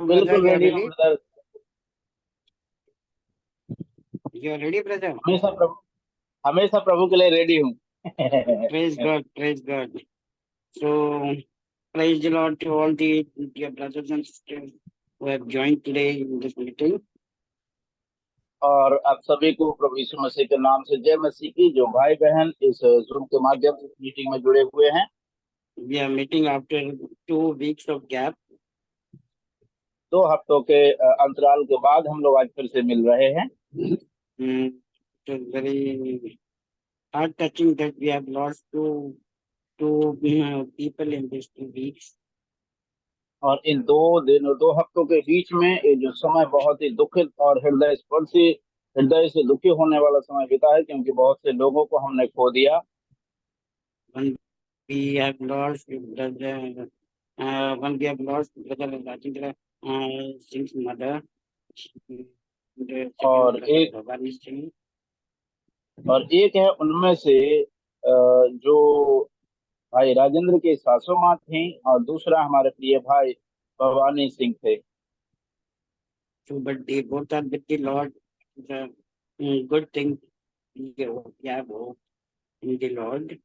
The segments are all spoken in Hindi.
brother, बिल्कुल you are रेडी हूँ ready? Brother. You are ready, brother? हमेशा प्रभु के लिए रेडी हूँ। Praise God, praise God. So, praise the Lord to all the dear brothers and sisters who have joined today in this meeting. और आप सभी को प्रभु यीशु मसीह के नाम से जय मसीह की। जो भाई बहन इस जूम के माध्यम से मीटिंग में जुड़े हुए हैं, We are meeting after 2 weeks of gap. 2 हफ्तों के अंतराल के बाद हम लोग आज फिर से मिल रहे हैं। It was very heart touching that we have lost two people in these 2 weeks. और इन 2 हफ्तों के बीच में ये जो समय बहुत ही दुखित और हृदय स्पर्शी, हृदय से दुखी होने वाला समय बीता है, क्योंकि बहुत से लोगों को हमने खो दिया। One we have lost brother. One we have lost brother Rajendra Singh's mother. The second और brother एक Bhavani Singh. एक है उनमें से जो भाई राजेंद्र के सासू माँ थी, और दूसरा हमारे प्रिय भाई भवानी सिंह थे। So, but they both are with the Lord. The good thing we have hope in the Lord.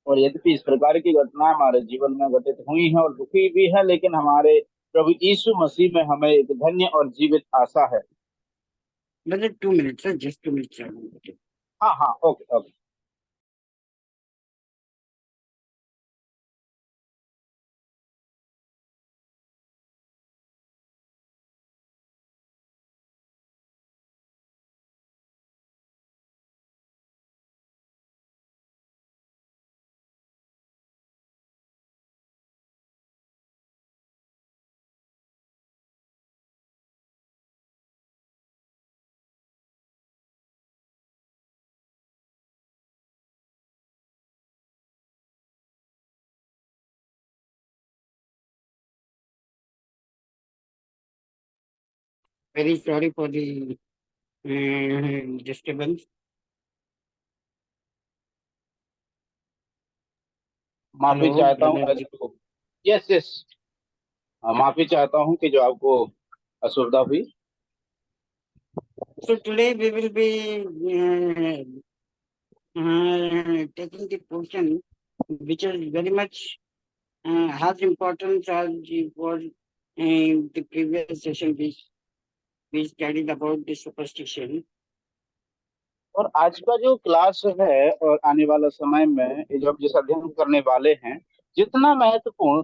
और यद्यपि इस प्रकार की घटना हमारे जीवन में घटित हुई है और दुखी भी है, लेकिन हमारे प्रभु यीशु मसीह में हमें एक धन्य और जीवित आशा है। Brother, 2 minutes, sir. Just 2 minutes, sir. हाँ हाँ, okay okay. Very sorry for the disturbance. माफी Hello, चाहता हूँ brother. जो, यस यस, माफी चाहता हूँ कि जो आपको असुविधा हुई। So today we will be taking the portion which is very much has importance as it was in the previous session we studied about the superstition. और आज का जो क्लास है और आने वाला समय में ये जो हम जिस अध्ययन करने वाले हैं, जितना महत्वपूर्ण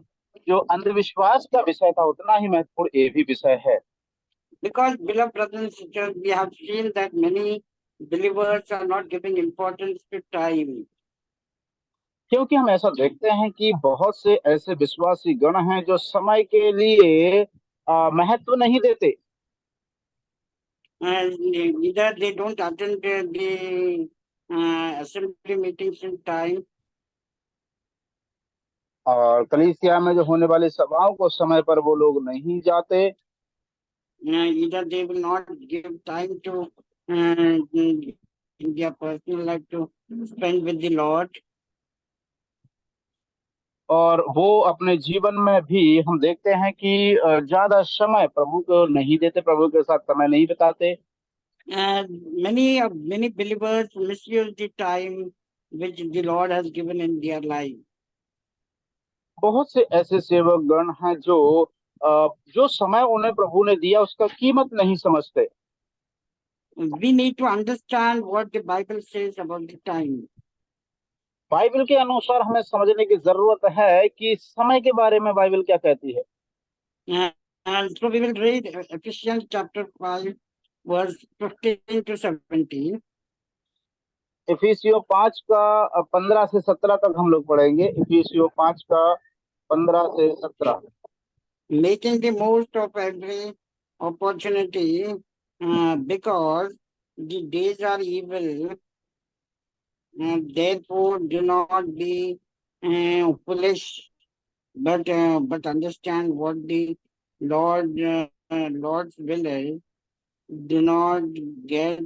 जो अंधविश्वास का विषय था, उतना ही महत्वपूर्ण ये भी विषय है। Because, beloved brothers and sisters, we have seen that many believers are not giving importance to time. क्योंकि हम ऐसा देखते हैं कि बहुत से ऐसे विश्वासी गण हैं जो समय के लिए महत्व नहीं देते। And either they don't attend the assembly meetings in time, और कलीसिया में जो होने वाली सभाओं को समय पर वो लोग नहीं जाते, either they will not give time to in their personal life to spend with the Lord, और वो अपने जीवन में भी हम देखते हैं कि ज्यादा समय प्रभु को नहीं देते, प्रभु के साथ समय नहीं बिताते। and many believers misuse the time which the Lord has given in their life. बहुत से ऐसे सेवक गण हैं जो समय उन्हें प्रभु ने दिया उसका कीमत नहीं समझते। We need to understand what the Bible says about the time. Bible के अनुसार हमें समझने की जरूरत है कि समय के बारे में बाइबल क्या कहती है। And so we will read Ephesians chapter 5, verse 15 to 17. इफिसियों 5 का 15 से 17 तक हम लोग पढ़ेंगे। इफिसियों 5 का 15 से 17। Making the most of every opportunity because the days are evil. Therefore, do not be foolish, but understand what the Lord's will is. Do not get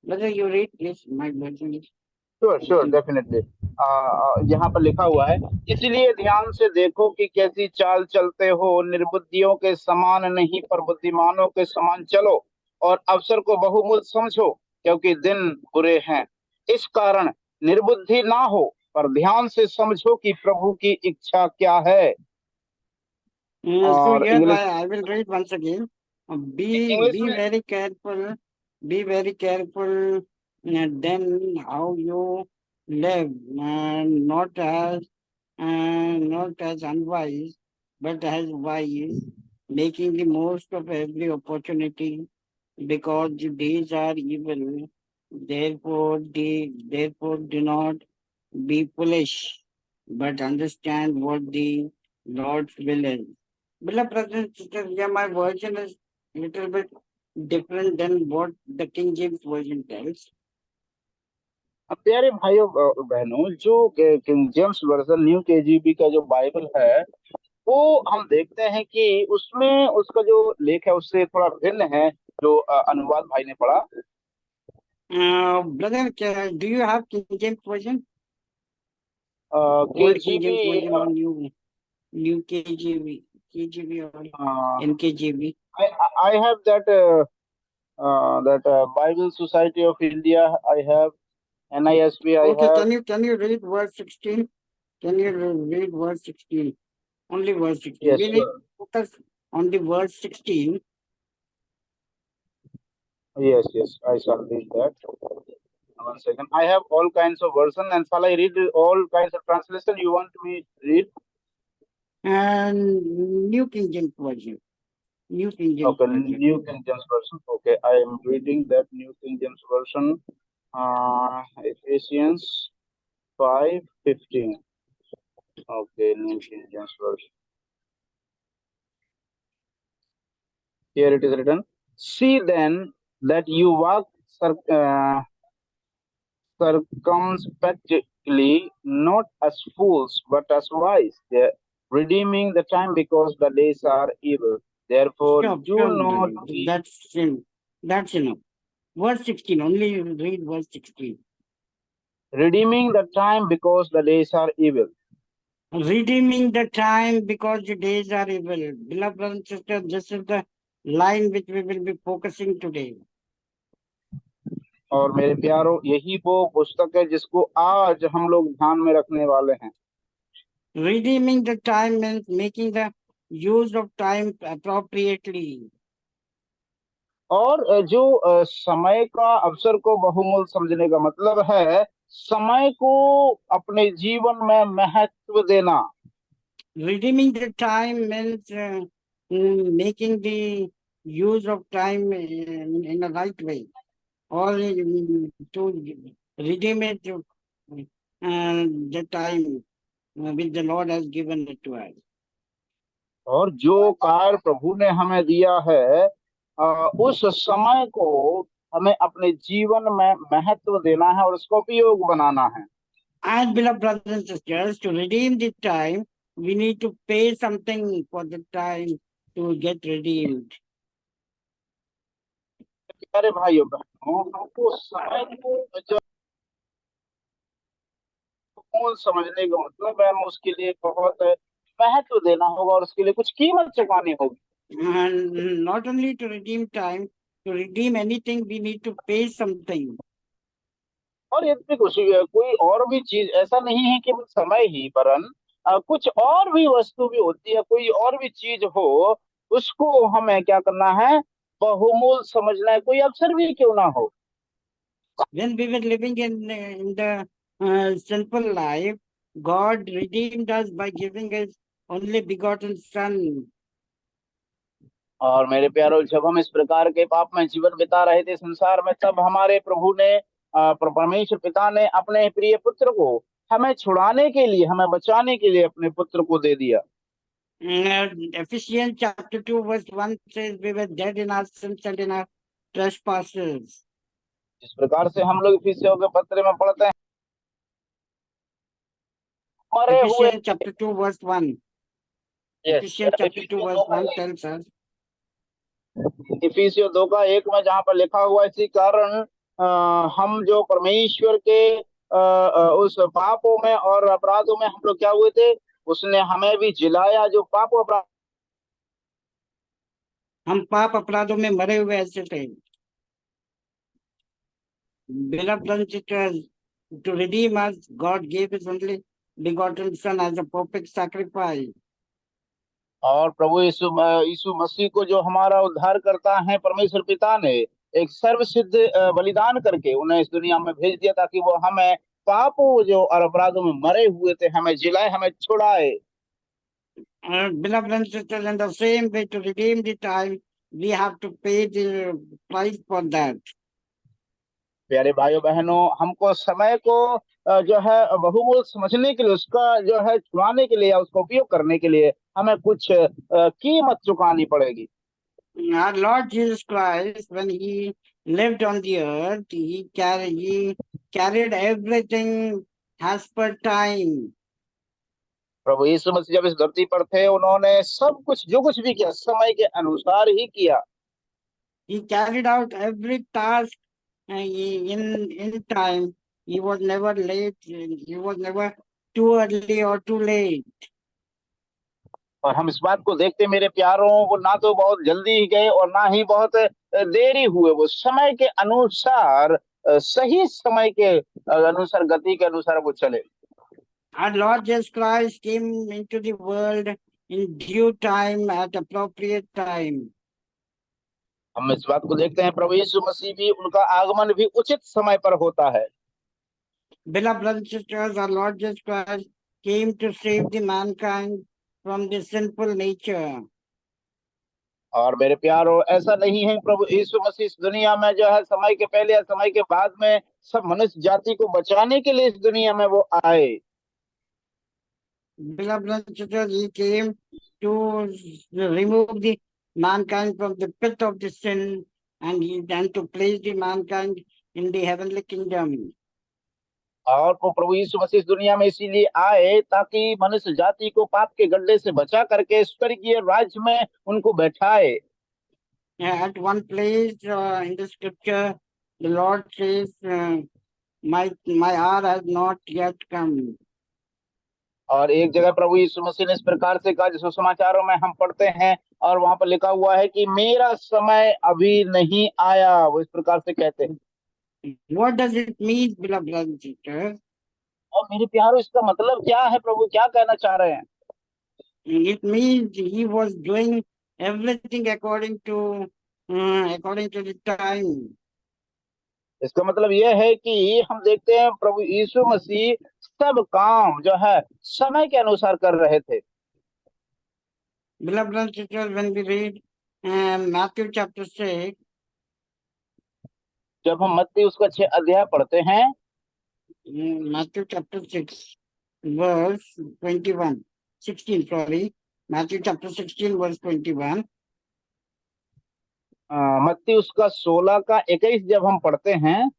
whether you read, please. My version is sure sure definitely. यहाँ पर लिखा हुआ है, इसलिए ध्यान से देखो कि कैसी चाल चलते हो, निर्बुद्धियों के समान नहीं पर बुद्धिमानों के समान चलो, और अवसर को बहुमूल्य समझो, क्योंकि दिन बुरे हैं। इस कारण निर्बुद्धि ना हो, पर ध्यान से समझो कि प्रभु की इच्छा क्या है। So और here English, I will read once again. English Be में। very careful. Be very careful. Then how you live, not as unwise, but as wise, making the most of every opportunity, because the days are evil. Therefore do not be foolish, but understand what the Lord's will is. Beloved brothers and sisters, yeah, my version is little bit different than what the King James version tells. अब प्यारे भाइयों बहनों, जो king James version new KGB का जो बाइबल है, वो हम देखते हैं कि उसमें उसका जो लेख है उससे थोड़ा भिन्न है, जो अनुवाद भाई ने पढ़ा। Brother, do you have King James version? Old King KGB. James version or new KJV, KJV or NKJV? I have that Bible Society of India. I have NISB. I Okay, have. can you read verse 16? Can you read verse 16? Only verse 16. Yes, We need sure. to focus on the verse 16. Yes, yes. I shall read that. One second. I have all kinds of version, and shall I read all kinds of translation? You want me to read? And New King James version. New King James Okay, version. New King James Version. Okay, I am reading that New King James Version. Ephesians 5:15. Okay, New King James Version. Here it is written. See then that you walk circumspectly, not as fools, but as wise, redeeming the time because the days are evil. Therefore, Stop, do stop, not brother. be That's enough. Verse 16. Only read verse 16. redeeming the time because the days are evil. Redeeming the time because the days are evil. Beloved brothers and sisters, this is the line which we will be focusing today. और मेरे प्यारों, यही वो पुस्तक है जिसको आज हम लोग ध्यान में रखने वाले हैं। Redeeming the time means making the use of time appropriately. और जो समय का अवसर को बहुमूल्य समझने का मतलब है समय को अपने जीवन में महत्व देना। Redeeming the time means making the use of time in a right way, or to redeem it the time which the Lord has given it to us. और जो कार्य प्रभु ने हमें दिया है, उस समय को हमें अपने जीवन में महत्व देना है और उसको उपयोग बनाना है। As beloved brothers and sisters, to redeem the time, we need to pay something for the time to get redeemed. प्यारे भाइयों बहनों, हमको समय को जब मूल समझने का मतलब है, हमें उसके लिए बहुत महत्व देना होगा और उसके लिए कुछ कीमत चुकानी होगी। And not only to redeem time, to redeem anything, we need to pay something. और यदि कुछ कोई और भी चीज, ऐसा नहीं है कि समय ही, वरन कुछ और भी वस्तु भी होती है, कोई और भी चीज हो, उसको हमें क्या करना है, बहुमूल्य समझना है, कोई अवसर भी क्यों ना हो। When we were living in the sinful life, God redeemed us by giving His only begotten Son. और मेरे प्यारों, जब हम इस प्रकार के पाप में जीवन बिता रहे थे संसार में, तब हमारे प्रभु ने परमेश्वर पिता ने अपने प्रिय पुत्र को हमें छुड़ाने के लिए, हमें बचाने के लिए अपने पुत्र को दे दिया। Ephesians chapter 2 verse 1 says, we were dead in our sins and in our trespasses. जिस प्रकार से हम लोग इफिसियों के पत्र में पढ़ते हैं, मरे हुए। Ephesians chapter 2 verse 1. Ephesians chapter 2 verse 1 tells us. इफिसियों 2 का 1 में जहाँ पर लिखा हुआ, इसी कारण हम जो परमेश्वर के उस पापों में और अपराधों में हम लोग क्या हुए थे, उसने हमें भी जिलाया जो पाप अपराध। हम पाप अपराधों में मरे हुए ऐसे थे। Beloved brothers and sisters, to redeem us, God gave His only begotten Son as a perfect sacrifice. और प्रभु यीशु मसीह को जो हमारा उद्धार करता है, परमेश्वर पिता ने एक सर्वसिद्ध बलिदान करके उन्हें इस दुनिया में भेज दिया ताकि वो हमें पापों जो और अपराधों में मरे हुए थे हमें जिलाए, हमें छुड़ाए। Beloved brothers and sisters, in the same way, to redeem the time, we have to pay the price for that. प्यारे भाइयों बहनों, हमको समय को जो है बहुमूल्य समझने के लिए, उसका जो है छुड़ाने के लिए या उसका उपयोग करने के लिए हमें कुछ कीमत चुकानी पड़ेगी। Our Lord Jesus Christ, when He lived on the earth, He carried everything as per time. प्रभु यीशु मसीह जब इस धरती पर थे, उन्होंने सब कुछ जो कुछ भी किया समय के अनुसार ही किया। He carried out every task in time. He was never late. He was never too early or too late. और हम इस बात को देखते मेरे प्यारों, वो ना तो बहुत जल्दी ही गए और ना ही बहुत देरी हुए, वो समय के अनुसार सही समय के अनुसार, गति के अनुसार वो चले। Our Lord Jesus Christ came into the world in due time at appropriate time. हम इस बात को देखते हैं, प्रभु यीशु मसीह भी, उनका आगमन भी उचित समय पर होता है। Beloved brothers and sisters, our Lord Jesus Christ came to save the mankind from the sinful nature. और मेरे प्यारों, ऐसा नहीं है, प्रभु यीशु मसीह इस दुनिया में जो है समय के पहले या समय के बाद में सब मनुष्य जाति को बचाने के लिए इस दुनिया में वो आए। Beloved brothers and sisters, He came to remove the mankind from the pit of the sin and to place the mankind in the heavenly kingdom. और वो प्रभु यीशु मसीह इस दुनिया में इसीलिए आए ताकि मनुष्य जाति को पाप के गड्ढे से बचा करके स्वर्गीय राज्य में उनको बैठाए। At one place in the scripture, the Lord says, my hour has not yet come. और एक जगह प्रभु यीशु मसीह ने इस प्रकार से कहा, जिस समाचारों में हम पढ़ते हैं, और वहां पर लिखा हुआ है कि मेरा समय अभी नहीं आया, वो इस प्रकार से कहते हैं। What does it mean, beloved brothers and sisters? और मेरे प्यारों, इसका मतलब क्या है, प्रभु क्या कहना चाह रहे हैं? It means He was doing everything according to the time. इसका मतलब यह है कि हम देखते हैं प्रभु यीशु मसीह सब काम जो है समय के अनुसार कर रहे थे। Beloved brothers and sisters, when we read Matthew chapter 6, जब हम मत्ती उसका 6 अध्याय पढ़ते हैं, Matthew chapter 6, verse 21, 16, sorry, Matthew chapter 16, verse 21. मत्ती उसका 16 का 21 जब हम पढ़ते हैं,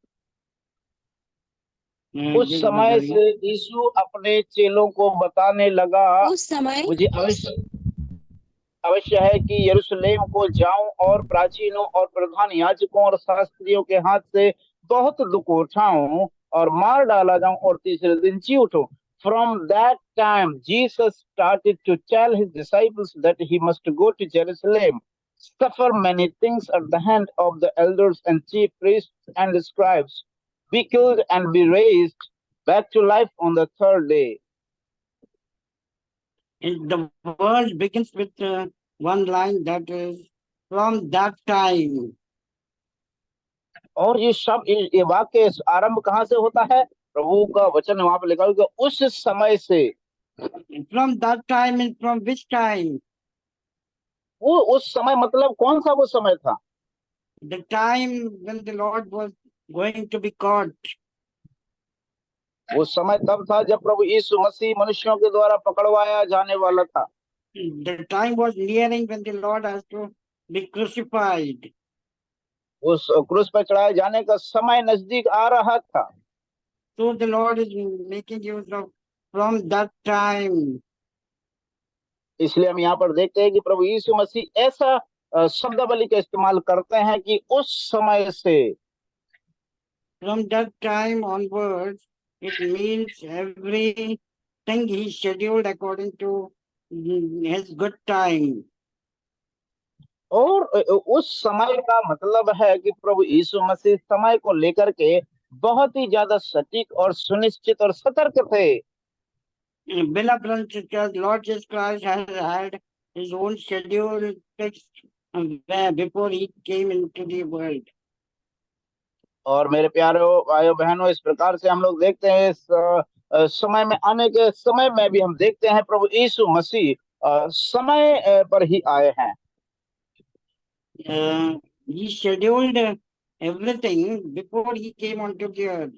उस समय से यीशु अपने चेलों को बताने लगा, उस समय मुझे अवश्य है कि यरूशलेम को जाऊं और प्राचीनों और प्रधान याजकों और शास्त्रियों के हाथ से बहुत दुख उठाऊं और मार डाला जाऊं और तीसरे दिन जी उठूं। From that time, Jesus started to tell his disciples that he must go to Jerusalem, suffer many things at the hand of the elders and chief priests and the scribes, be killed and be raised back to life on the third day. And the verse begins with one line, that is, from that time. और ये शब्द, ये वाक्य आरंभ कहाँ से होता है? प्रभु का वचन वहां पर लिखा हुआ उस समय से। From that time and from which time? वो उस समय मतलब कौन सा वो समय था? The time when the Lord was going to be caught. वो समय तब था जब प्रभु यीशु मसीह मनुष्यों के द्वारा पकड़वाया जाने वाला था। The time was nearing when the Lord has to be crucified. उस क्रूस पर चढ़ाए जाने का समय नजदीक आ रहा था। So the Lord is making use of from that time. इसलिए हम यहाँ पर देखते हैं कि प्रभु यीशु मसीह ऐसा शब्दावली का इस्तेमाल करते हैं कि उस समय से। From that time onwards, It means everything he scheduled according to his good time. और उस समय का मतलब है कि प्रभु यीशु मसीह समय को लेकर के बहुत ही ज्यादा सटीक और सुनिश्चित और सतर्क थे। Beloved brothers and sisters, Lord Jesus Christ has had his own schedule fixed before he came into the world. और मेरे प्यारे भाइयों बहनों, इस प्रकार से हम लोग देखते हैं इस समय में आने के समय में भी हम देखते हैं प्रभु यीशु मसीह समय पर ही आए हैं। He scheduled everything before he came onto the earth.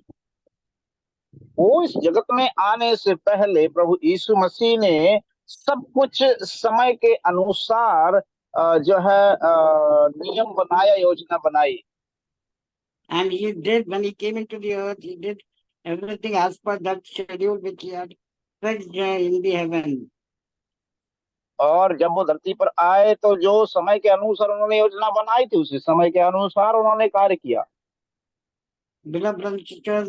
वो इस जगत में आने से पहले प्रभु यीशु मसीह ने सब कुछ समय के अनुसार जो है नियम बनाया, योजना बनाई। And he did, when he came into the earth, he did everything as per that schedule which he had fixed in the heaven. और जब वो धरती पर आए तो जो समय के अनुसार उन्होंने योजना बनाई थी, उसी समय के अनुसार उन्होंने कार्य किया। Beloved brothers and sisters,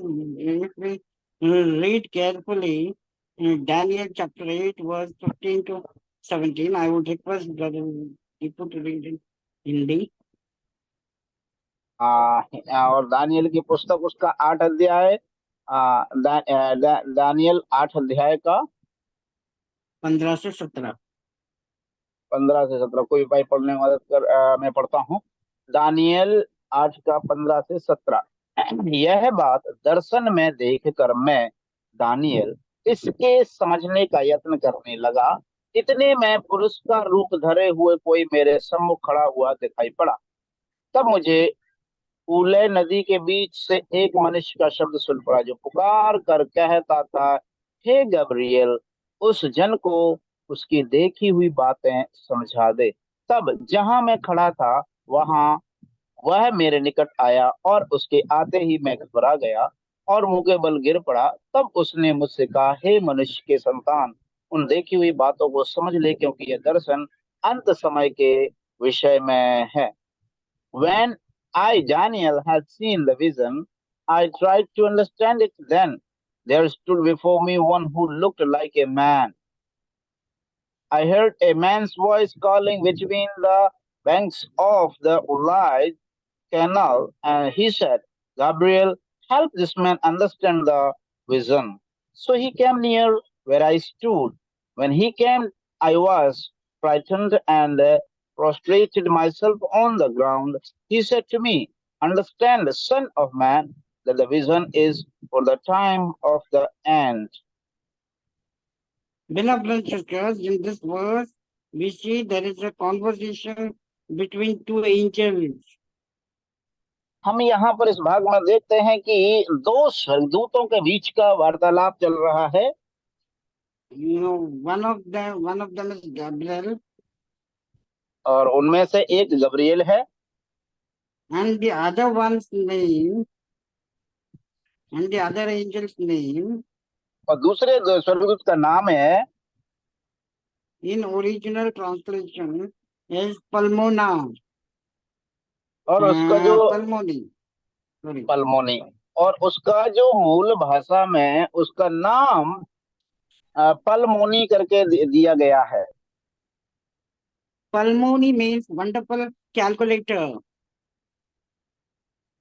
if we read carefully Daniel chapter 8, verse 15 to 17, I would request Brother Deepu to read in Hindi. और दानियल की पुस्तक उसका 8 अध्याय, दानियल 8 अध्याय का 15 से 17। 15 से 17। कोई भाई पढ़ने में मदद कर, मैं पढ़ता हूँ। दानियल 8 का 15 से 17। यह बात दर्शन में देखकर मैं दानियल इसके समझने का यत्न करने लगा। इतने में पुरुष का रूप धरे हुए कोई मेरे सम्मुख खड़ा हुआ दिखाई पड़ा। तब मुझे ऊले नदी के बीच से एक मनुष्य का शब्द सुन पड़ा, जो पुकार कर कहता था, हे गब्रियल, उस जन को उसकी देखी हुई बातें समझा दे। तब जहां मैं खड़ा था वहां वह मेरे निकट आया और उसके आते ही मैं घबरा गया और मुंह के बल गिर पड़ा। तब उसने मुझसे कहा, हे मनुष्य के संतान, उन देखी हुई बातों को समझ ले, क्योंकि यह दर्शन अंत समय के विषय में है। When I, Daniel, had seen the vision, I tried to understand it then. There stood before me one who looked like a man. I heard a man's voice calling between the banks of the Ulai canal, and he said, Gabriel, help this man understand the vision. So he came near where I stood. When he came, I was frightened and prostrated myself on the ground. He said to me, understand, Son of Man, that the vision is for the time of the end. Beloved brothers and sisters, in this verse, we see there is a conversation between two angels. हम यहाँ पर इस भाग में देखते हैं कि दो स्वर्गदूतों के बीच का वार्तालाप चल रहा है। One of them is Gabriel, और उनमें से एक गब्रिएल है, and the other one's name, and the other angel's name, और दूसरे स्वर्गदूत का नाम है, in original translation, is Palmona. और उसका जो Palmoni. Sorry. पल्मोनी, और उसका जो मूल भाषा में उसका नाम पल्मोनी करके दिया गया है। Palmoni means wonderful calculator.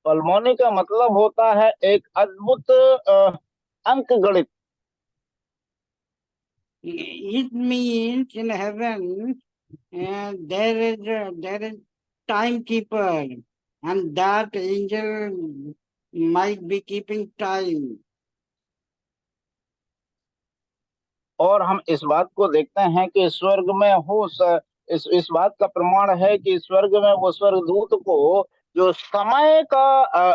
Pulmonary का मतलब होता है एक अद्भुत अंक गणित। It means in heaven there is timekeeper, and that angel might be keeping time. और हम इस बात को देखते हैं कि स्वर्ग में हो इस बात का प्रमाण है कि स्वर्ग में वो स्वर्गदूत को जो समय का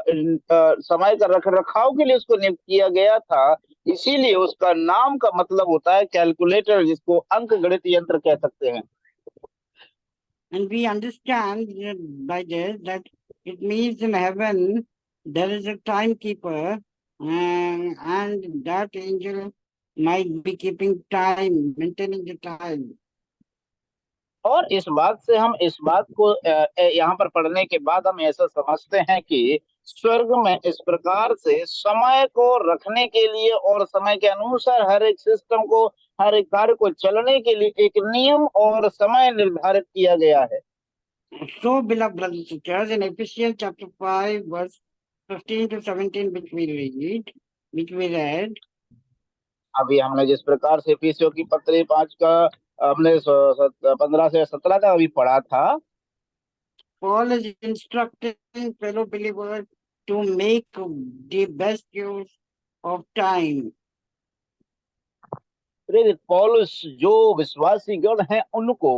रख रखाव के लिए उसको नियुक्त किया गया था, इसीलिए उसका नाम का मतलब होता है कैलकुलेटर, जिसको अंक गणित यंत्र कह सकते हैं। And we understand by this that it means in heaven there is a timekeeper, and that angel might be keeping time, maintaining the time. और इस बात से हम इस बात को यहाँ पर पढ़ने के बाद हम ऐसा समझते हैं कि स्वर्ग में इस प्रकार से समय को रखने के लिए और समय के अनुसार हर एक सिस्टम को, हर एक कार्य को चलने के लिए एक नियम और समय निर्धारित किया गया है। So, beloved brothers and sisters, in Ephesians chapter 5, verse 15 to 17, which we read, अभी हमने जिस प्रकार से एफिसियों की पत्री 5 का हमने 15 से 17 तक अभी पढ़ा था, Paul is instructing fellow believers to make the best use of time. प्रेरित पौलुस जो विश्वासी गण हैं उनको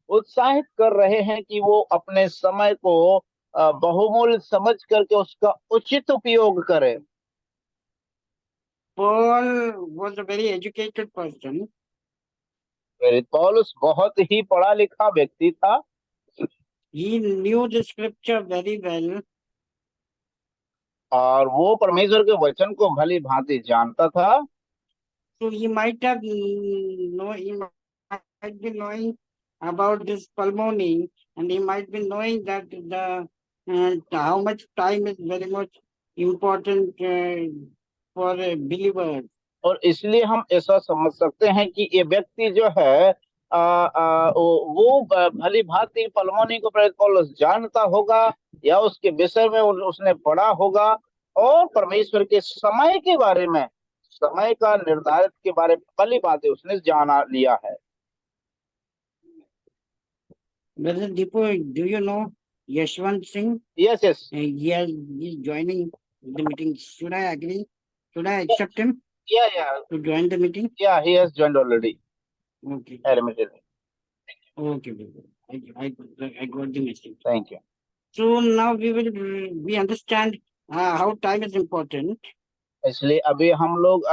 उत्साहित कर रहे हैं कि वो अपने समय को बहुमूल्य समझ करके उसका उचित उपयोग करें। Paul was a very educated person. प्रेरित पौलुस बहुत ही पढ़ा लिखा व्यक्ति था। He knew the scripture very well. और वो परमेश्वर के वचन को भली भांति जानता था। So he might be knowing about this pulmonary, and he might be knowing that how much time is very much important for a believer. और इसलिए हम ऐसा समझ सकते हैं कि ये व्यक्ति जो है वो भली भांति पलमोनी को प्रेरित पौलुस जानता होगा या उसके विषय में उसने पढ़ा होगा और परमेश्वर के समय के बारे में, समय का निर्धारित के बारे में भली भांति उसने जाना लिया है। Brother Deepu, do you know Yashwant Singh? Yes, yes. He's joining the meeting. Should I agree? Should I accept him Yeah, to join the meeting? yeah, he has joined already. Okay. Admitted. Okay, brother. I got the message. Thank you. So now we understand how time is important. इसलिए अभी हम लोग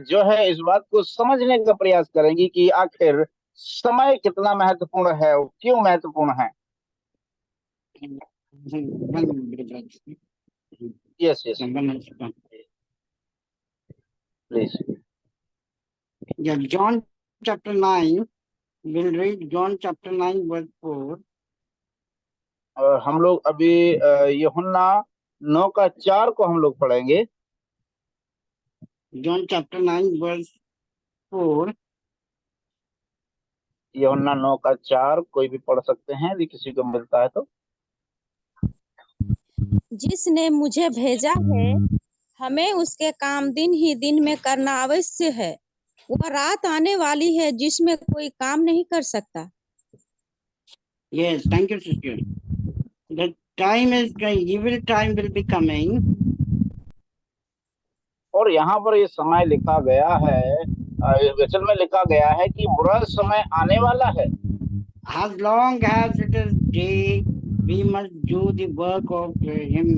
जो है इस बात को समझने का प्रयास करेंगे कि आखिर समय कितना महत्वपूर्ण है, क्यों महत्वपूर्ण है। Yes, yes. Please. Yeah, John chapter 9. We'll read John chapter 9 verse 4. हम लोग अभी यूहन्ना 9 का 4 को हम लोग पढ़ेंगे। John chapter 9 verse 4. यूहन्ना 9 का 4 कोई भी पढ़ सकते हैं यदि किसी को मिलता है तो। जिसने मुझे भेजा है हमें उसके काम दिन ही दिन में करना अवश्य है। वह रात आने वाली है जिसमें कोई काम नहीं कर सकता। Yes, thank you, sister. The time is evil time will be coming. और यहाँ पर ये समय लिखा गया है, वचन में लिखा गया है कि बुरा समय आने वाला है। As long as it is day, we must do the work of him.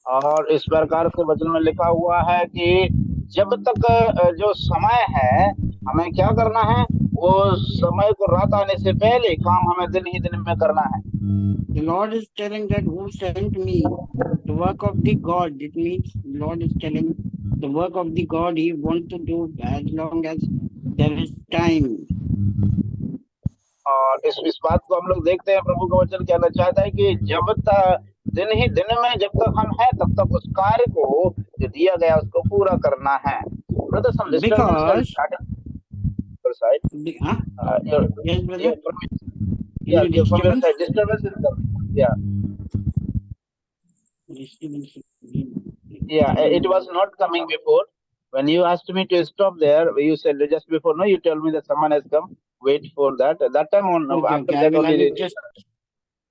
और इस प्रकार से वचन में लिखा हुआ है कि जब तक जो समय है हमें क्या करना है, वो समय को रात आने से पहले काम हमें दिन ही दिन में करना है। The Lord is telling that who sent me, the work of the God. It means Lord is telling the work of the God he wants to do as long as there is time. और इस बात को हम लोग देखते हैं, प्रभु का वचन कहना चाहता है कि जब तक दिन ही दिन में जब तक हम हैं तब तक उस कार्य को जो दिया गया उसको पूरा करना है। Because yes, brother. Yeah, from your side, disturbance is coming. Yeah. Yeah, it was not coming before. When you asked me to stop there, you said just before, no, you tell me that someone has come. Wait for that. At that time on, Okay, after okay. that only.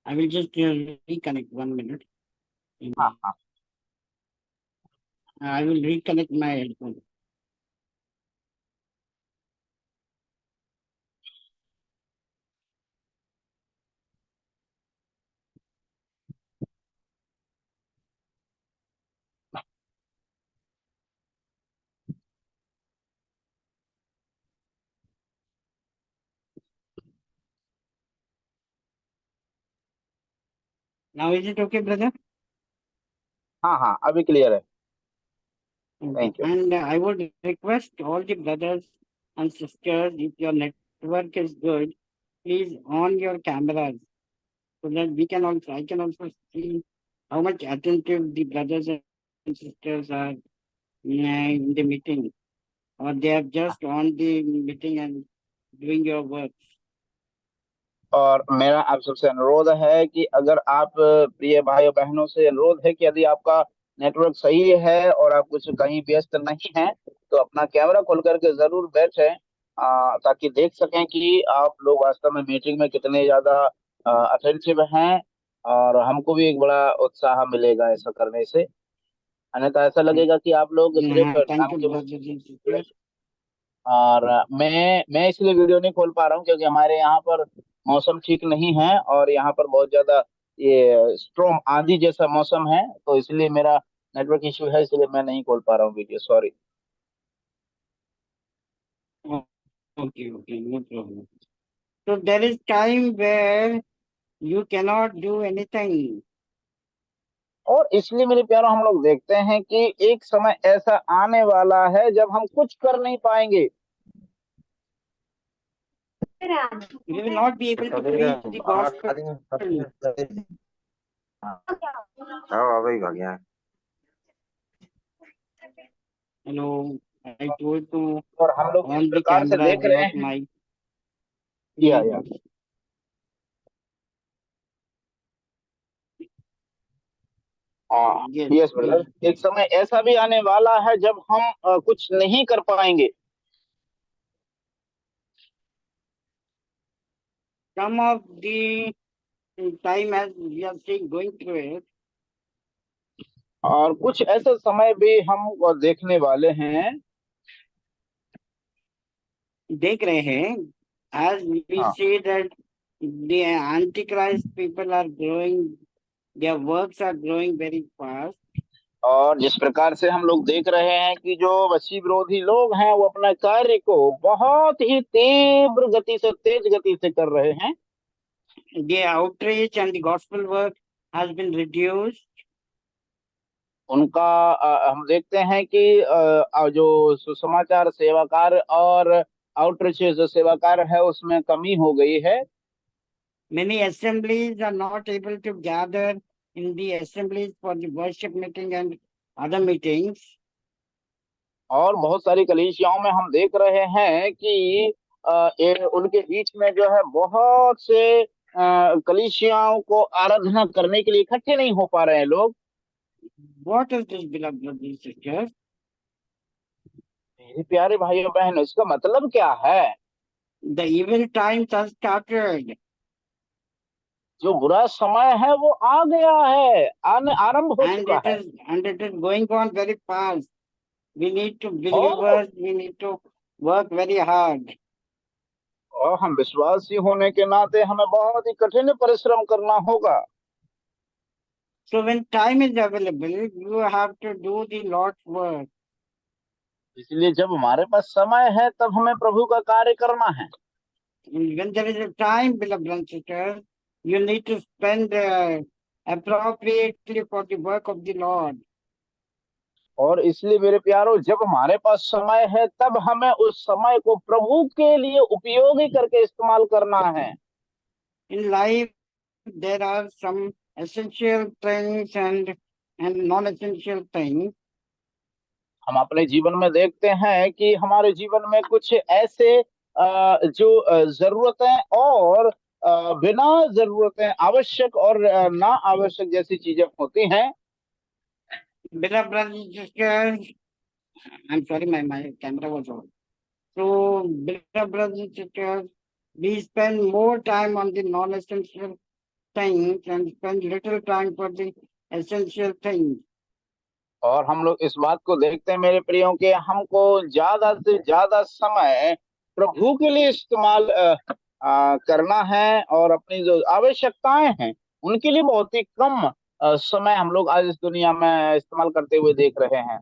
I will just reconnect 1 minute. I will reconnect my headphone. Now is it okay, brother? हाँ, अभी क्लियर है। Thank you. And I would request all the brothers and sisters, if your network is good, please on your cameras so that I can also see how much attentive the brothers and sisters are in the meeting, or they are just on the meeting and doing your work. और मेरा आप सबसे अनुरोध है कि अगर आप प्रिय भाइयों बहनों से अनुरोध है कि यदि आपका नेटवर्क सही है और आप कुछ कहीं व्यस्त नहीं हैं तो अपना कैमरा खोल करके जरूर बैठे, ताकि देख सकें कि आप लोग वास्तव में मीटिंग में कितने ज्यादा अटेंटिव हैं, और हमको भी एक बड़ा उत्साह मिलेगा ऐसा करने से। अन्यथा ऐसा लगेगा कि आप लोग सिर्फ Thank नाम you, के brothers and sisters. और मैं इसलिए वीडियो नहीं खोल पा रहा हूँ क्योंकि हमारे यहाँ पर मौसम ठीक नहीं है और यहाँ पर बहुत ज्यादा ये स्ट्रॉम आंधी जैसा मौसम है, तो इसलिए मेरा नेटवर्क इशू है, इसलिए मैं नहीं खोल पा रहा हूँ video, sorry. Okay, okay, no problem. So there is time where you cannot do anything. और इसलिए मेरे प्यारों हम लोग देखते हैं कि एक समय ऐसा आने वाला है जब हम कुछ कर नहीं पाएंगे। You will not be able to preach the gospel. Hello, I told to और हम लोग इस on the प्रकार से camera, देख रहे not हैं mic. या Yes, यस ब्रदर, एक समय ऐसा भी आने वाला है जब हम कुछ नहीं कर पाएंगे। some of the time as we are seeing going through it, और कुछ ऐसा समय भी हम देखने वाले हैं, देख रहे हैं, as we हाँ, see that the antichrist people are growing, their works are growing very fast. और जिस प्रकार से हम लोग देख रहे हैं कि जो मसीह विरोधी लोग हैं वो अपना कार्य को बहुत ही तीव्र गति से, तेज गति से कर रहे हैं। The outreach and the gospel work has been reduced. उनका हम देखते हैं कि जो सुसमाचार सेवा कार्य और आउटरीच जो सेवा कार्य है उसमें कमी हो गई है। Many assemblies are not able to gather in the assemblies for the worship meeting and other meetings. और बहुत सारी कलीसियाओं में हम देख रहे हैं कि उनके बीच में जो है बहुत से कलीसियाओं को आराधना करने के लिए इकट्ठे नहीं हो पा रहे हैं लोग। What is this, beloved brothers and sisters? मेरे प्यारे भाइयों बहन, इसका मतलब क्या है? The evil times have started. जो बुरा समय है वो आ गया है, आरंभ हो चुका है And it is going on very fast. We need to और believers, we need to work very hard. हम विश्वासी होने के नाते हमें बहुत ही कठिन परिश्रम करना होगा। So when time is available, you have to do the Lord's work. इसलिए जब हमारे पास समय है तब हमें प्रभु का कार्य करना है। And when there is a time, beloved brothers and sisters, you need to spend appropriately for the work of the Lord. और इसलिए मेरे प्यारो, जब हमारे पास समय है तब हमें उस समय को प्रभु के लिए उपयोगी करके इस्तेमाल करना है। In life, there are some essential things and non-essential things. हम अपने जीवन में देखते हैं कि हमारे जीवन में कुछ ऐसे जो जरूरतें और बिना जरूरतें, आवश्यक और ना आवश्यक जैसी चीजें होती हैं। Beloved brothers and sisters, I'm sorry, my camera was on. So, beloved brothers and sisters, we spend more time on the non-essential things and spend little time for the essential things. और हम लोग इस बात को देखते हैं मेरे प्रियो के, हमको ज्यादा से ज्यादा समय प्रभु के लिए इस्तेमाल करना है और अपनी जो आवश्यकताएं हैं उनके लिए बहुत ही कम समय हम लोग आज इस दुनिया में इस्तेमाल करते हुए देख रहे हैं।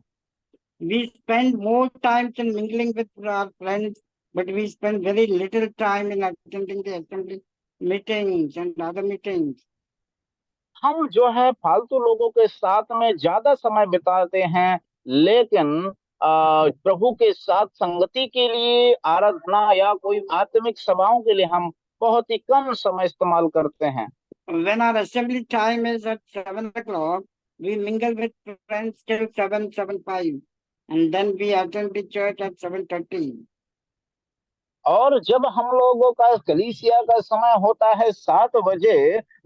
We spend more time in mingling with our friends, but we spend very little time in attending the assembly meetings and other meetings. हम जो है फालतू लोगों के साथ में ज्यादा समय बिताते हैं, लेकिन प्रभु के साथ संगति के लिए, आराधना या कोई आत्मिक सभाओं के लिए हम बहुत ही कम समय इस्तेमाल करते हैं। When our assembly time is at 7 o'clock, we mingle with friends till 7:75, and then we attend the church at 7:30. और जब हम लोगों का कलीसिया का समय होता है 7 बजे,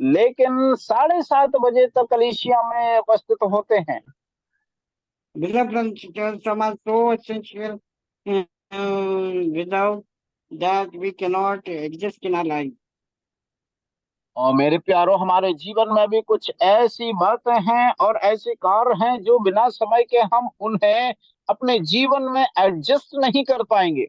लेकिन 7:30 बजे तक कलीसिया में उपस्थित होते हैं। Beloved brothers and sisters, some are so essential, without that we cannot exist in our life. और मेरे प्यारो, हमारे जीवन में भी कुछ ऐसी बातें हैं और ऐसे कार्य हैं जो बिना समय के हम उन्हें अपने जीवन में एडजस्ट नहीं कर पाएंगे।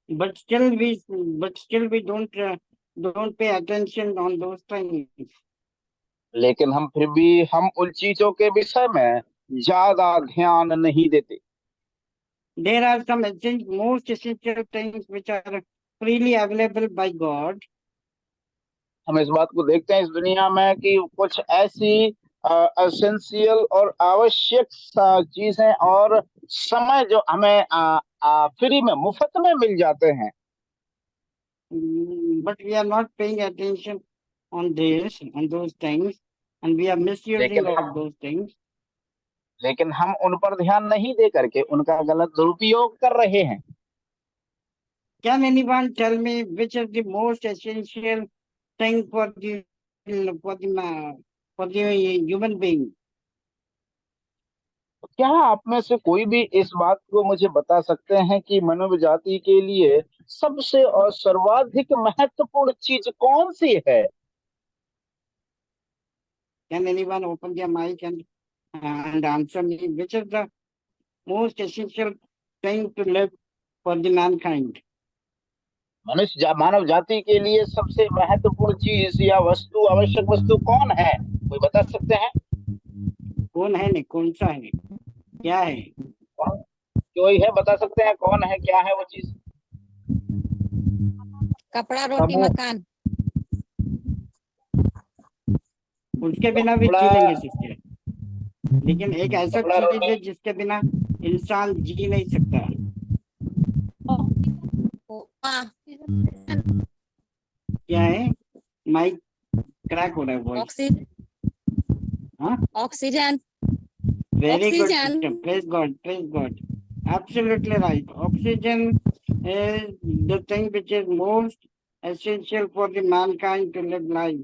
But still we don't pay attention on those things. लेकिन हम फिर भी हम उन चीजों के विषय में ज्यादा ध्यान नहीं देते। There are some most essential things which are freely available by God. हम इस बात को देखते हैं इस दुनिया में कि कुछ ऐसी एसेंशियल और आवश्यक चीजें और समय जो हमें फ्री में मुफ्त में मिल जाते हैं। But we are not paying attention on those things, and we are misusing of those things. लेकिन हम उन पर ध्यान नहीं दे करके उनका गलत दुरुपयोग कर रहे हैं। Can anyone tell me which is the most essential thing for the human being? क्या आप में से कोई भी इस बात को मुझे बता सकते हैं कि मानव जाति के लिए सबसे और सर्वाधिक महत्वपूर्ण चीज कौन सी है? Can anyone open their mic and answer me which is the most essential thing to live for the mankind? मानव जाति के लिए सबसे महत्वपूर्ण चीज या वस्तु, आवश्यक वस्तु कौन है? कोई बता सकते हैं? कौन है, नहीं कौन सा है, क्या है? कोई है, बता सकते हैं कौन है, क्या है वो चीज? कपड़ा, रोटी, मकान। उसके बिना भी जी लेंगे सिस्टर, लेकिन एक ऐसा चीज है जिसके बिना इंसान जी नहीं सकता। क्या है? माइक क्रैक हो रहा है वॉइस। ऑक्सीजन। हाँ, oxygen. Very good Oxygen. Sister, praise God, absolutely right. Oxygen is the thing which is most essential for the mankind to live life.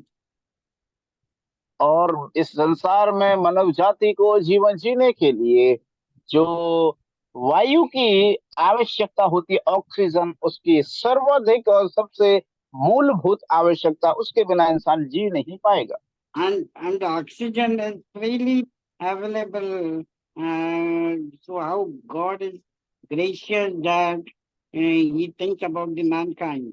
और इस संसार में मानव जाति को जीवन जीने के लिए जो वायु की आवश्यकता होती है, ऑक्सीजन, उसकी सर्वाधिक और सबसे मूलभूत आवश्यकता, उसके बिना इंसान जी नहीं पाएगा। And oxygen is freely available. So how God is gracious that He thinks about the mankind.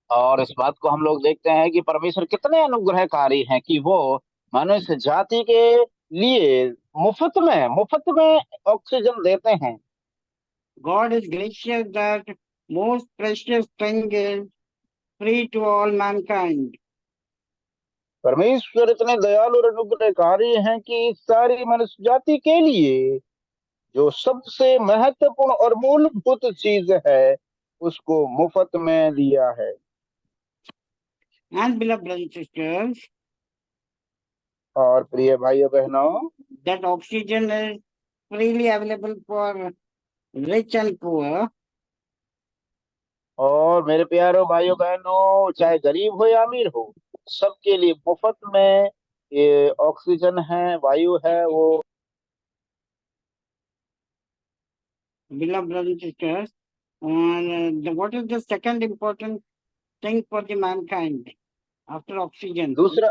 और इस बात को हम लोग देखते हैं कि परमेश्वर कितने अनुग्रहकारी हैं कि वो मनुष्य जाति के लिए मुफ्त में ऑक्सीजन देते हैं। God is gracious that most precious thing is free to all mankind. परमेश्वर इतने दयालु और अनुग्रहकारी हैं कि सारी मनुष्य जाति के लिए जो सबसे महत्वपूर्ण और मूलभूत चीज है उसको मुफ्त में दिया है। And beloved brothers and sisters, और प्रिय भाइयों बहनों, that oxygen is freely available for rich and poor. और मेरे प्यारों भाइयों बहनों, चाहे गरीब हो या अमीर हो, सबके लिए मुफ्त में ये ऑक्सीजन है, वायु है वो। Beloved brothers and sisters, what is the second important thing for the mankind after oxygen? दूसरा,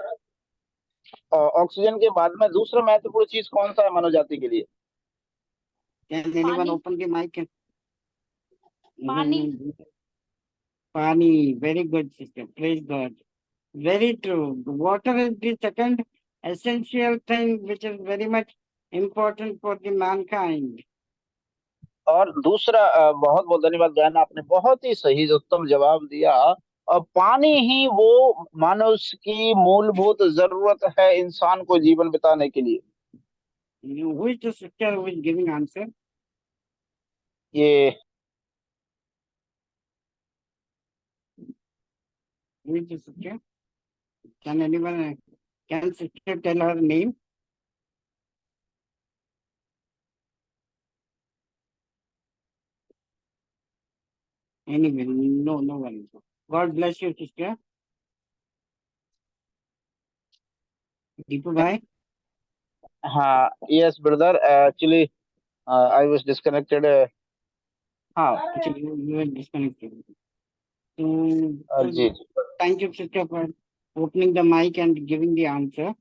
ऑक्सीजन के बाद में दूसरा महत्वपूर्ण चीज कौन सा है मानव जाति के लिए? Can anyone open the mic? पानी। Pani, very good sister, praise God. Very true. Water is the second essential thing which is very much important for the mankind. और दूसरा, बहुत बहुत धन्यवाद बहन, आपने बहुत ही सही उत्तम जवाब दिया। और पानी ही वो मनुष्य की मूलभूत जरूरत है इंसान को जीवन बिताने के लिए। Who is the sister who is giving answer? ये Who is the sister? Can anyone, can sister tell her name? Anyway, no one. God bless you, sister. Deepu bhai. हाँ, yes brother, actually I was disconnected. हाँ। Actually, you were disconnected. So, जी जी। thank you, sister, for opening the mic and giving the answer.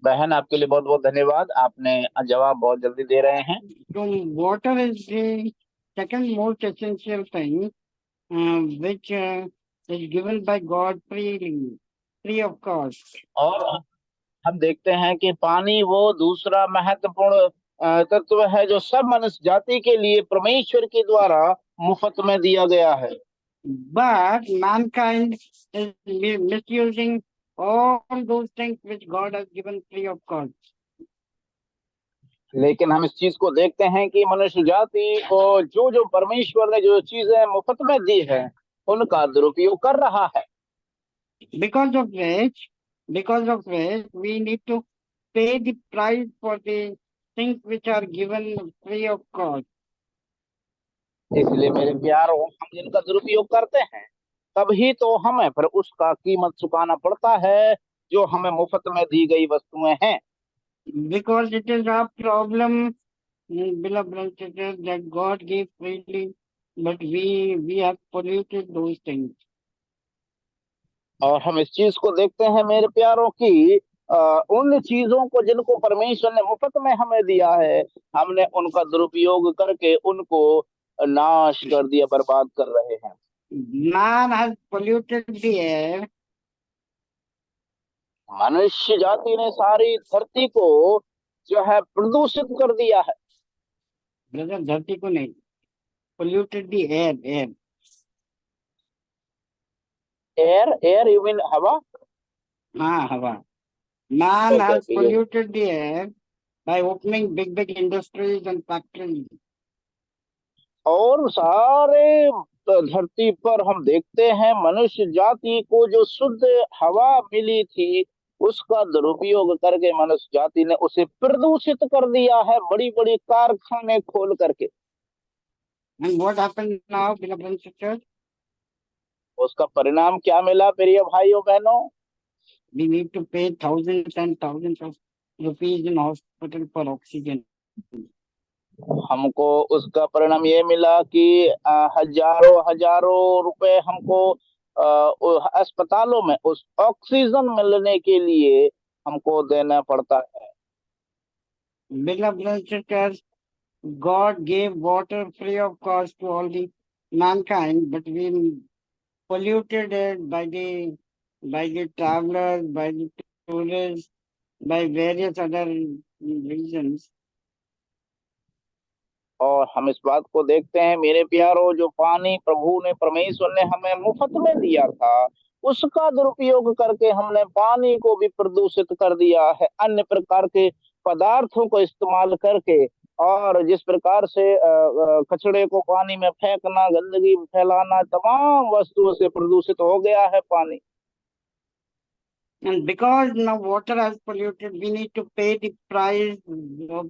बहन, आपके लिए बहुत बहुत धन्यवाद, आपने जवाब बहुत जल्दी दे रहे हैं। So, water is the second most essential thing which is given by God freely, free of cost. और हम देखते हैं कि पानी वो दूसरा महत्वपूर्ण तत्व है जो सब मनुष्य जाति के लिए परमेश्वर के द्वारा मुफ्त में दिया गया है। But mankind is misusing all those things which God has given free of cost. लेकिन हम इस चीज को देखते हैं कि मनुष्य जाति को जो जो परमेश्वर ने जो चीजें मुफ्त में दी है उनका दुरुपयोग कर रहा है। Because of which we need to pay the price for the things which are given free of cost. इसलिए मेरे प्यारों, हम जिनका दुरुपयोग करते हैं तभी तो हमें फिर उसका कीमत चुकाना पड़ता है जो हमें मुफ्त में दी गई वस्तुएं हैं। Because it is our problem, beloved brothers and sisters, that God gave freely, but we have polluted those things. और हम इस चीज को देखते हैं मेरे प्यारों की उन चीजों को जिनको परमेश्वर ने मुफ्त में हमें दिया है, हमने उनका दुरुपयोग करके उनको नाश कर दिया, बर्बाद कर रहे हैं। Man has polluted the air. मनुष्य जाति ने सारी धरती को जो है प्रदूषित कर दिया है। ब्रदर, धरती को नहीं, polluted the air. Air you mean हवा? हाँ, हवा. Man Okay, has okay, yes. polluted the air by opening big industries and factories. और सारे धरती पर हम देखते हैं मनुष्य जाति को जो शुद्ध हवा मिली थी उसका दुरुपयोग करके मनुष्य जाति ने उसे प्रदूषित कर दिया है, बड़ी बड़ी कारखाने खोल करके। And what happened now, beloved brothers and sisters? उसका परिणाम क्या मिला प्रिय भाइयों बहनों? We need to pay thousands and thousands of rupees in hospital for oxygen. हमको उसका परिणाम ये मिला कि हजारों हजारों रुपए हमको अस्पतालों में उस ऑक्सीजन मिलने के लिए हमको देना पड़ता है। Beloved brothers and sisters, God gave water free of cost to all the mankind, but we polluted it by the travelers, by the tourists, by various other reasons. और हम इस बात को देखते हैं मेरे प्यारों, जो पानी प्रभु ने परमेश्वर ने हमें मुफ्त में दिया था उसका दुरुपयोग करके हमने पानी को भी प्रदूषित कर दिया है, अन्य प्रकार के पदार्थों को इस्तेमाल करके। और जिस प्रकार से कचड़े को पानी में फेंकना, गंदगी फैलाना, तमाम वस्तुओं से प्रदूषित हो गया है पानी। And because now water has polluted, we need to pay the price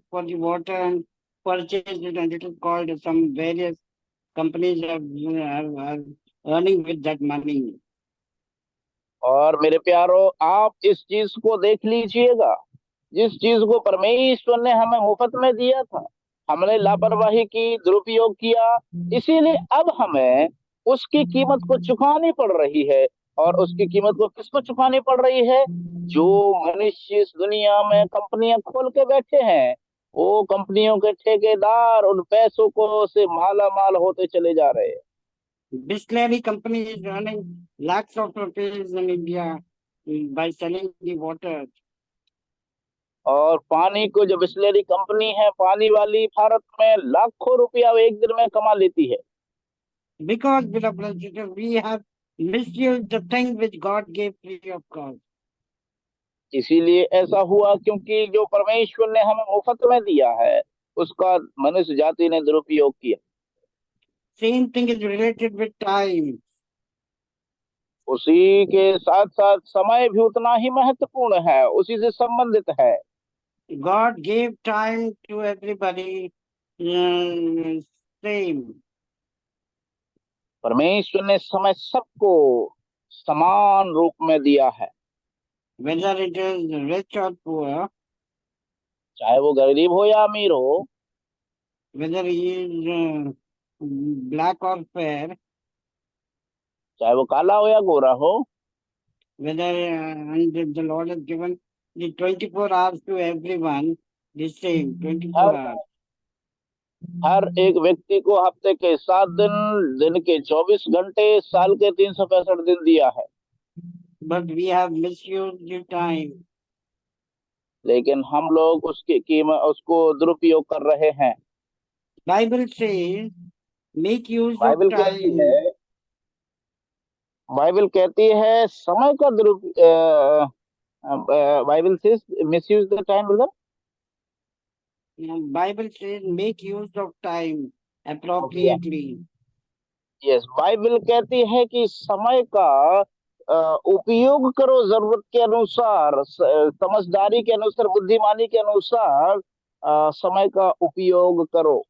for the water and purchase it, and it is called some various companies are earning with that money. और मेरे प्यारों, आप इस चीज को देख लीजिएगा, जिस चीज को परमेश्वर ने हमें मुफ्त में दिया था हमने लापरवाही की, दुरुपयोग किया, इसीलिए अब हमें उसकी कीमत को चुकानी पड़ रही है। और उसकी कीमत को किसको चुकानी पड़ रही है? जो मनुष्य इस दुनिया में कंपनियां खोल के बैठे हैं, वो कंपनियों के ठेकेदार उन पैसों को से माला माल होते चले जा रहे हैं। Bisleri company is earning lakhs of rupees in India by selling the water. और पानी को जो बिस्लेरी कंपनी है पानी वाली, भारत में लाखों रुपया एक दिन में कमा लेती है। Because, beloved brothers and sisters, we have misused the thing which God gave free of cost. इसीलिए ऐसा हुआ क्योंकि जो परमेश्वर ने हमें मुफ्त में दिया है उसका मनुष्य जाति ने दुरुपयोग किया। Same thing is related with time. उसी के साथ साथ समय भी उतना ही महत्वपूर्ण है, उसी से संबंधित है। God gave time to everybody same, परमेश्वर ने समय सबको समान रूप में दिया है, whether it is rich or poor, चाहे वो गरीब हो या अमीर हो, whether he is black or fair, चाहे वो काला हो या गोरा हो। whether and the Lord has given the 24 hours to everyone, the same 24 her hours. हर एक व्यक्ति को हफ्ते के 7 दिन, दिन के 24 घंटे, साल के 365 दिन दिया है। But we have misused the time. लेकिन हम लोग उसकी कीमत, उसको दुरुपयोग कर रहे हैं। Bible says, make use of Bible कहती time. है बाइबल कहती है समय का दुरुपयोग, बाइबल से misuse the time brother. Bible says, make use of time appropriately. Yes, Bible कहती है कि समय का उपयोग करो जरूरत के अनुसार, समझदारी के अनुसार, बुद्धिमानी के अनुसार समय का उपयोग करो।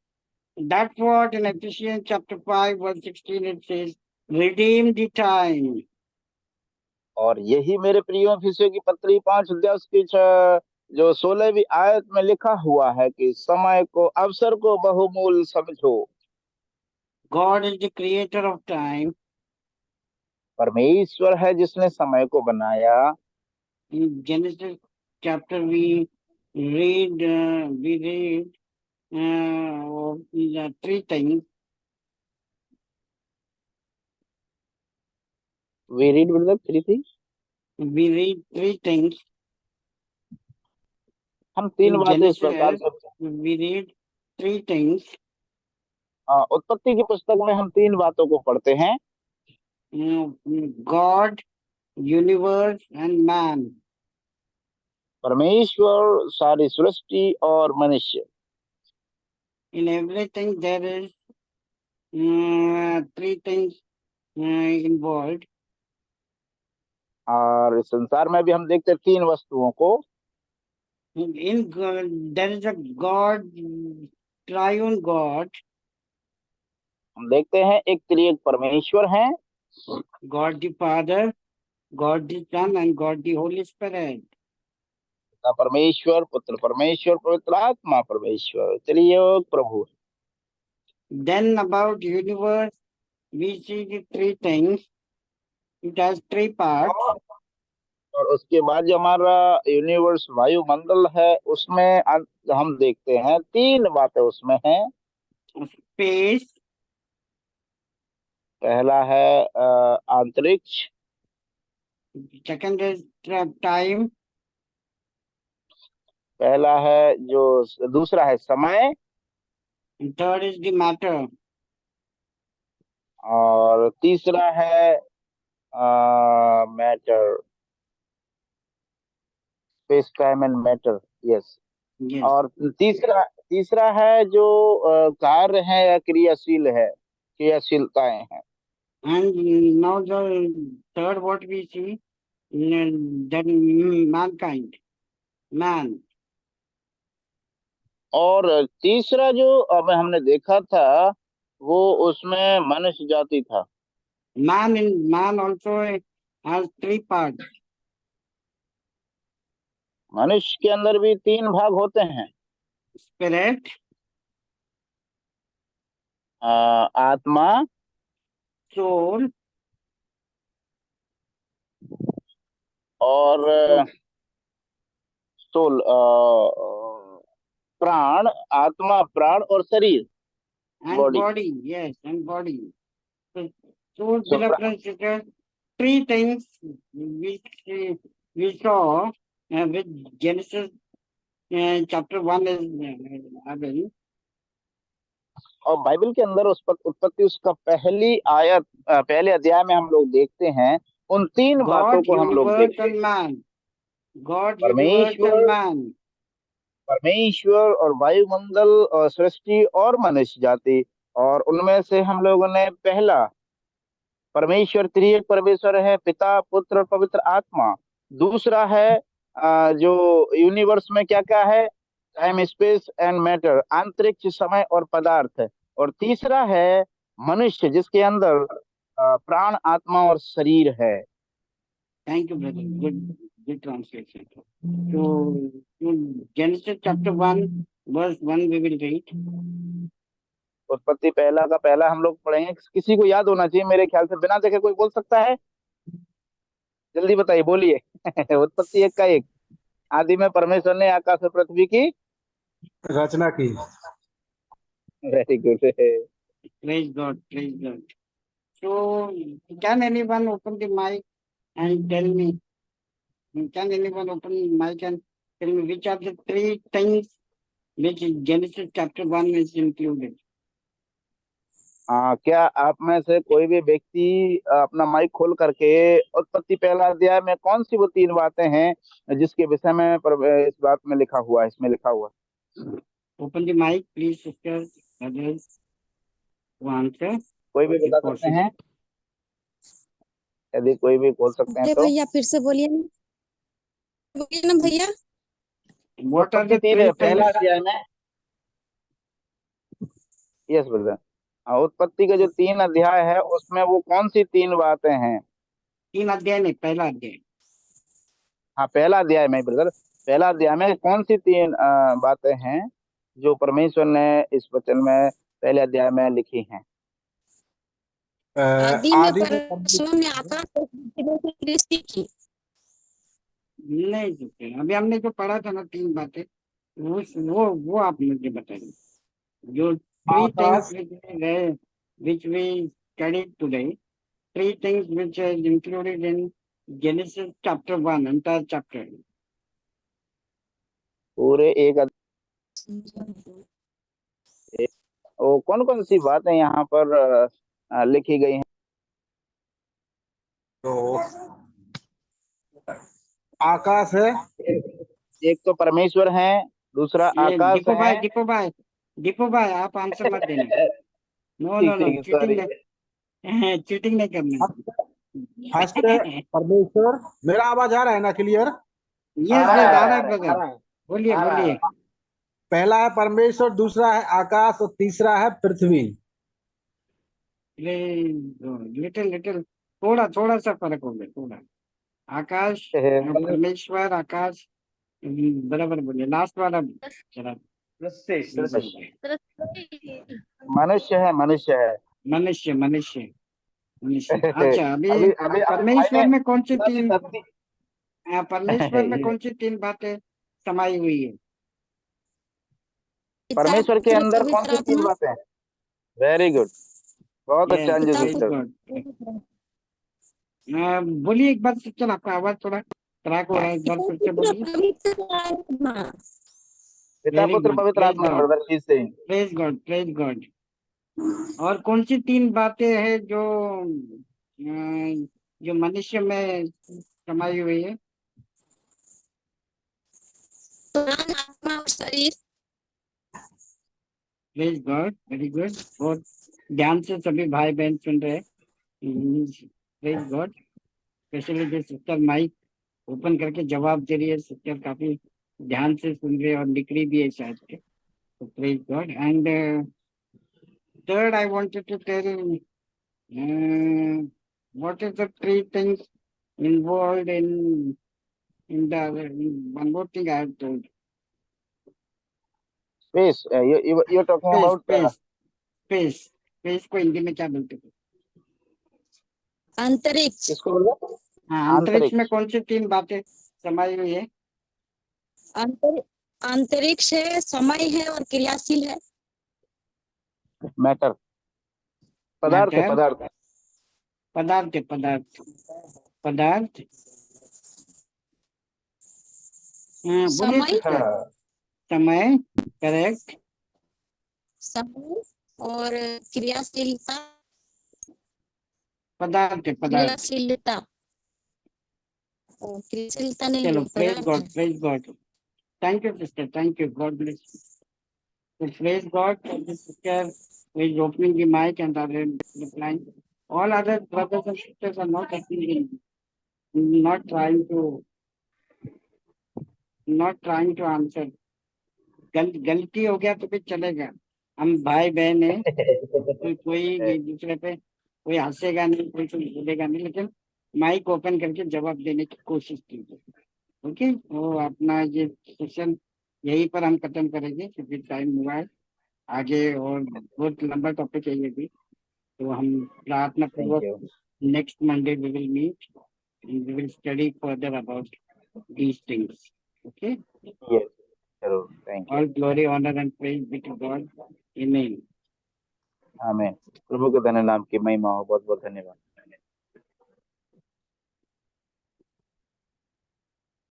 That's what in Ephesians chapter 5 verse 16 it says, redeem the time. और यही मेरे प्रियो फिलिप्पियों की पत्री 5 अध्याय की जो 16वीं आयत में लिखा हुआ है कि समय को, अवसर को बहुमूल्य समझो। God is the creator of time. परमेश्वर है जिसने समय को बनाया। In Genesis chapter we read the three things. We read मतलब 3 things. We read three things. हम 3 In बातें इस प्रकार Genesis, से, we read three things. उत्पत्ति की पुस्तक में हम 3 बातों को पढ़ते हैं। God, universe and man. परमेश्वर, सारी सृष्टि और मनुष्य। In everything there is three things involved. और इस संसार में भी हम देखते हैं 3 वस्तुओं को। In God, there is a God, triune God, हम देखते हैं एक त्रिएक परमेश्वर है, God the Father, God the Son, and God the Holy Spirit. पिता परमेश्वर, पुत्र परमेश्वर, पवित्र आत्मा परमेश्वर, त्रिएक प्रभु। Then about universe, we see the three things. It has three parts. और उसके बाद जो हमारा यूनिवर्स वायुमंडल है, उसमें हम देखते हैं 3 बातें उसमें हैं। Space, पहला है अंतरिक्ष, second is time, पहला है जो, दूसरा है समय, and third is the matter. और तीसरा है matter, space time and matter. Yes. Yes. और तीसरा तीसरा है जो कार्य है या क्रियाशील है, क्रियाशीलताएं हैं। And now the third what we see, that mankind, man. और तीसरा जो अब हमने देखा था, वो उसमें मनुष्य जाति था। Man also has three parts. मनुष्य के अंदर भी 3 भाग होते हैं, Spirit, आत्मा soul, और सोल, प्राण, आत्मा, प्राण और शरीर, and body. body. Yes, and body. So beloved brothers and sisters, three things which we saw with Genesis chapter 1 is again. और बाइबल के अंदर उस पर उत्पत्ति उसका पहली आयत, पहले अध्याय में हम लोग देखते हैं उन 3 बातों God, को हम लोग universe देखते and हैं। man. God, universe and man. परमेश्वर और वायुमंडल और सृष्टि और मनुष्य जाति, और उनमें से हम लोगों ने पहला परमेश्वर त्रिएक परमेश्वर है, पिता पुत्र और पवित्र आत्मा। दूसरा है जो यूनिवर्स में क्या क्या है, टाइम स्पेस एंड मैटर, अंतरिक्ष समय और पदार्थ। और तीसरा है मनुष्य, जिसके अंदर प्राण आत्मा और शरीर है। Thank you, brother. Good translation. So Genesis chapter 1, verse 1 we will read. उत्पत्ति पहला का पहला हम लोग पढ़ेंगे। किसी को याद होना चाहिए मेरे ख्याल से, बिना देखे कोई बोल सकता है? जल्दी बताइए, बोलिए। उत्पत्ति 1 का 1। आदि में परमेश्वर ने आकाश और पृथ्वी की रचना की। Very good. Praise God. Praise God. So can anyone open the mic and tell me? Can anyone open the mic and tell me which are the three things which in Genesis chapter 1 is included? क्या आप में से कोई भी व्यक्ति अपना माइक खोल करके उत्पत्ति पहला अध्याय में कौन सी वो 3 बातें हैं जिसके विषय में इस बात में लिखा हुआ है, इसमें लिखा हुआ? Open the mic, please, sisters, brothers, to answer. कोई भी बता सकते हैं? यदि कोई भी बोल सकते हैं अरे तो। भैया फिर से बोलिए ना भैया। What are the उत्पत्ति three पहला things? अध्याय में, यस ब्रदर, उत्पत्ति के जो 3 अध्याय है उसमें वो कौन सी 3 बातें हैं? 3 अध्याय नहीं, पहला अध्याय। हाँ, पहला अध्याय में ब्रदर, पहला अध्याय में कौन सी 3 बातें हैं जो परमेश्वर ने इस वचन में पहले अध्याय में लिखी हैं? आदि में आदि में परमेश्वर ने आकाश और पृथ्वी की सृष्टि की। नहीं सकते, अभी हमने जो पढ़ा था ना 3 बातें, वो आप मुझे बताइए। जो 3 आकाश, things which we studied today, 3 things which is included in Genesis chapter 1, entire chapter. पूरे एक वो कौन कौन सी बातें यहाँ पर लिखी गई हैं? तो आकाश है, एक तो परमेश्वर है, दूसरा ये आकाश है। दीपू भाई आप आंसर मत देना। नो ठीक नो नो, ठीक, सॉरी। चीटिंग नहीं करना। फर्स्ट परमेश्वर। मेरा आवाज आ रहा है ना क्लियर? यस आ यस, रहा आ रहा है है, ब्रदर, बोलिए आ रहा बोलिए। है। पहला है परमेश्वर, दूसरा है आकाश और तीसरा है पृथ्वी। लिटिल लिटिल, थोड़ा थोड़ा सा फर्क हो गया, थोड़ा। आकाश, परमेश्वर, आकाश, बराबर बोलिए, लास्ट वाला जरा। मनुष्य है, मनुष्य है। मनुष्य मनुष्य मनुष्य। अच्छा, अभी अभी अभी भाई परमेश्वर ने में कौन सी पूरा भी 3 धरती परमेश्वर में कौन सी 3 बातें समाई हुई है? पिता परमेश्वर के पुत्र अंदर कौन पवित्र सी 3 आत्मा। बातें हैं? वेरी गुड, बहुत अच्छा यस, अंजू पिता प्रेज सिस्टर। गॉड। पुत्र बोलिए एक बार सिस्टर, आपका आवाज थोड़ा क्रैक हो रहा है, एक बार फिर से बोलिए। पवित्र आत्मा। पिता वेरी पुत्र गुड, पवित्र प्रेज आत्मा गॉड, ब्रदर, चीज से। Praise God, praise God. और कौन सी 3 बातें हैं जो मनुष्य में समाई हुई है? प्राण आत्मा और शरीर। Praise God, very good. बहुत ध्यान से सभी भाई बहन सुन रहे हैं। Praise God. स्पेशली जो सिस्टर माइक ओपन करके जवाब दे रही है, सिस्टर काफी ध्यान से सुन रहे हैं और लिख रही भी है शायद के। तो praise God. And third, I wanted to tell what is the 3 things involved in one more thing I have told. Space, you talking space about space space space को हिंदी में क्या बोलते हैं? अंतरिक्ष। किसको बोलते? हाँ, अंतरिक्ष में अंतरिक्ष। कौन सी 3 बातें समाई हुई है? अंतरिक्ष है, समय है और क्रियाशील है। मैटर, पदार्थ है, मैटर, पदार्थ। पदार्थ पदार्थ पदार्थ। बोलिए समय, सिस्टर। हाँ, समय, करेक्ट। समय और क्रियाशीलता। पदार्थ पदार्थ। क्रियाशीलता और क्रियाशीलता नहीं चलो, है, प्रेज पदार्थ गॉड, है। Praise God. Thank you sister, thank you, God bless. So praise God for the sister who is opening the mic and are replying All other brothers and sisters are not appealing, not trying to, not trying to answer. गलती हो गया तो फिर चलेगा, हम भाई बहन है, कोई एक दूसरे पे कोई हंसेगा नहीं, कोई कुछ बोलेगा नहीं, लेकिन माइक ओपन करके जवाब देने की कोशिश कीजिए। ओके, वो अपना ये सेशन यहीं पर हम खत्म करेंगे क्योंकि टाइम हुआ है आगे, और बहुत लंबा टॉपिक है ये भी। तो हम प्रार्थना थैंक पूर्वक you. Next Monday we will meet and we will study further about these things. Okay? Yes, जरूर, thank you. All glory, honor, and praise be to God. Amen. आमीन। प्रभु के धन्य नाम की महिमा हो। बहुत बहुत धन्यवाद।